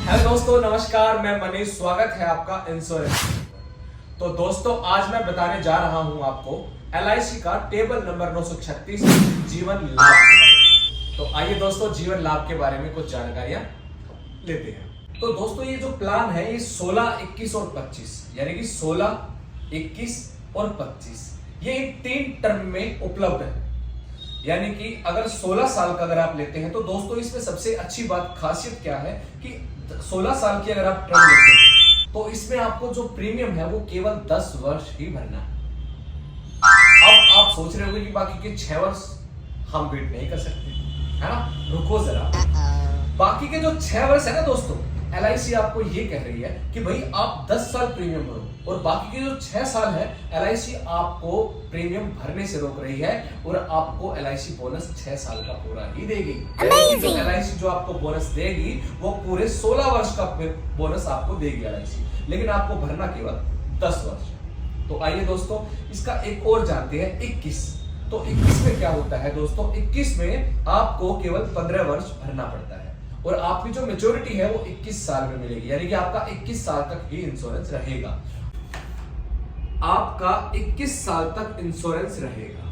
Hello दोस्तों, नमस्कार। मैं मनीष, स्वागत है आपका इंश्योरेंस। तो दोस्तों, आज मैं बताने जा रहा हूं आपको LIC का टेबल नंबर 936 जीवन लाभ के बारे में। तो आइए दोस्तों, जीवन लाभ के बारे में कुछ जानकारियां लेते हैं। तो दोस्तों, ये जो प्लान है ये 16, 21 और 25 यानी कि 16, 21 और 25 ये 3 टर्म में उपलब्ध है। यानी कि अगर 16 साल का अगर आप लेते हैं तो दोस्तों इसमें सबसे अच्छी बात खासियत क्या है कि 16 साल की अगर आप टर्म लेते हैं तो इसमें आपको जो प्रीमियम है वो केवल 10 वर्ष ही भरना है। अब आप सोच रहे होंगे कि बाकी के 6 वर्ष हम वेट नहीं कर सकते, है ना? रुको जरा, बाकी के जो 6 वर्ष है ना दोस्तों, LIC आपको ये कह रही है कि भाई आप 10 साल प्रीमियम भरो, और बाकी के जो 6 साल है LIC आपको प्रीमियम भरने से रोक रही है और आपको LIC बोनस 6 साल का पूरा ही देगी। LIC जो आपको बोनस देगी वो पूरे 16 वर्ष का बोनस आपको देगी LIC, लेकिन आपको भरना केवल 10 वर्ष। तो आइए दोस्तों, इसका एक और जानते हैं 21। तो 21 में क्या होता है दोस्तों? 21 में आपको केवल 15 वर्ष भरना पड़ता है और आपकी जो मैच्योरिटी है वो 21 साल में मिलेगी, यानी कि आपका 21 साल तक ही इंश्योरेंस रहेगा। आपका 21 साल तक इंश्योरेंस रहेगा,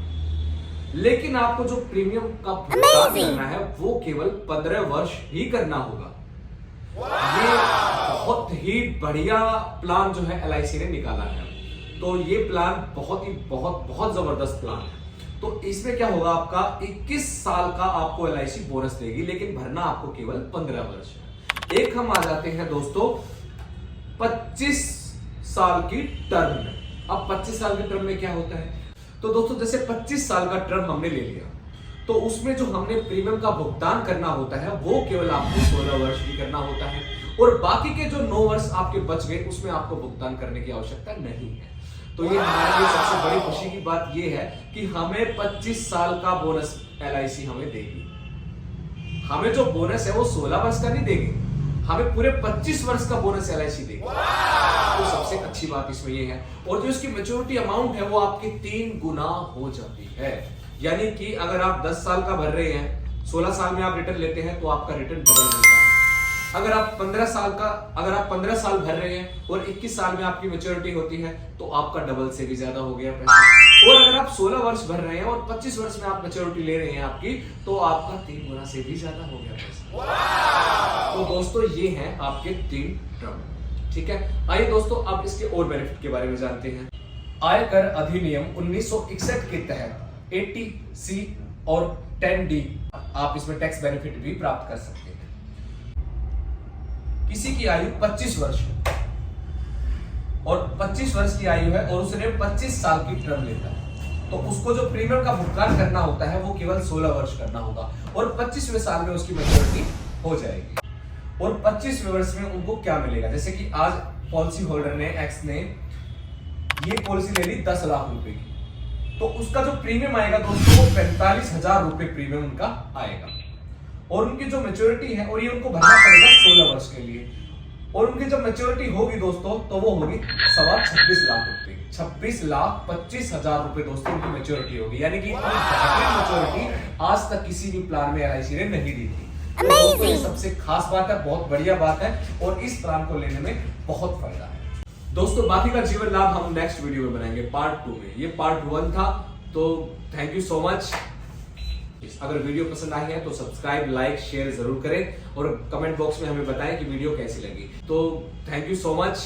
लेकिन आपको जो प्रीमियम का भुगतान करना है वो केवल 15 वर्ष ही करना होगा। ये बहुत ही बढ़िया प्लान जो है LIC ने निकाला है। तो ये प्लान बहुत जबरदस्त प्लान है। तो इसमें क्या होगा, आपका 21 साल का आपको LIC बोनस देगी, लेकिन भरना आपको केवल 15 वर्ष है। एक हम आ जाते हैं दोस्तों 25 साल की टर्म में। अब 25 साल की टर्म में क्या होता है? तो दोस्तों, जैसे 25 साल का टर्म हमने ले लिया तो उसमें जो हमने प्रीमियम का भुगतान करना होता है वो केवल आपको 16 वर्ष ही करना होता है, और बाकी के जो 9 वर्ष आपके बच गए उसमें आपको भुगतान करने की आवश्यकता नहीं है। तो ये हमारे लिए सबसे बड़ी खुशी की बात ये है कि हमें 25 साल का बोनस LIC हमें देगी। हमें जो बोनस है वो 16 वर्ष का नहीं देगी, हमें पूरे 25 वर्ष का बोनस LIC देगी। तो सबसे अच्छी बात इसमें ये है, और जो इसकी मैच्योरिटी अमाउंट है वो आपकी 3 गुना हो जाती है। यानी कि अगर आप 10 साल का भर रहे हैं, 16 साल में आप रिटर्न लेते हैं तो आपका रिटर्न डबल मिलता है। अगर आप 15 साल भर रहे हैं और 21 साल में आपकी मैच्योरिटी होती है तो आपका डबल से भी ज्यादा हो गया पैसा। और अगर आप 16 वर्ष भर रहे हैं और 25 वर्ष में आप मैच्योरिटी ले रहे हैं आपकी, तो आपका 3 गुना से भी ज्यादा हो गया पैसा। तो दोस्तों, ये हैं आपके 3 टर्म। ठीक है, आइए दोस्तों अब इसके और बेनिफिट के बारे में जानते हैं। आयकर अधिनियम 1961 के तहत 80C और 10D आप इसमें टैक्स बेनिफिट भी प्राप्त कर सकते हैं। किसी की आयु 25 वर्ष है और 25 वर्ष की आयु है और उसने 25 साल की टर्म लेता है, तो उसको जो प्रीमियम का भुगतान करना होता है वो केवल 16 वर्ष करना होगा, और 25वें साल में उसकी मैच्योरिटी हो जाएगी। और 25वें वर्ष में उनको क्या मिलेगा? जैसे कि आज पॉलिसी होल्डर ने X ने ये पॉलिसी ले ली 10 लाख रुपए की, तो उसका जो प्रीमियम आएगा दोस्तों 45,000 रुपए प्रीमियम उनका आएगा, और उनकी जो मैच्योरिटी है और ये उनको भरना पड़ेगा 16 वर्ष के लिए, और उनकी जब मैच्योरिटी होगी दोस्तों तो वो होगी 26 लाख रुपए, 26,25,000 रुपए दोस्तों उनकी मैच्योरिटी होगी। यानी कि मैच्योरिटी आज तक किसी भी प्लान में LIC ने नहीं दी थी। तो ये सबसे खास बात है, बहुत बढ़िया बात है, और इस प्लान को लेने में बहुत फायदा है दोस्तों। बाकी का जीवन लाभ हम नेक्स्ट वीडियो में बनाएंगे, पार्ट 2 में। ये पार्ट 1 था, तो थैंक यू सो मच। अगर वीडियो पसंद आई है तो सब्सक्राइब, लाइक, शेयर जरूर करें, और कमेंट बॉक्स में हमें बताएं कि वीडियो कैसी लगी। तो थैंक यू सो मच।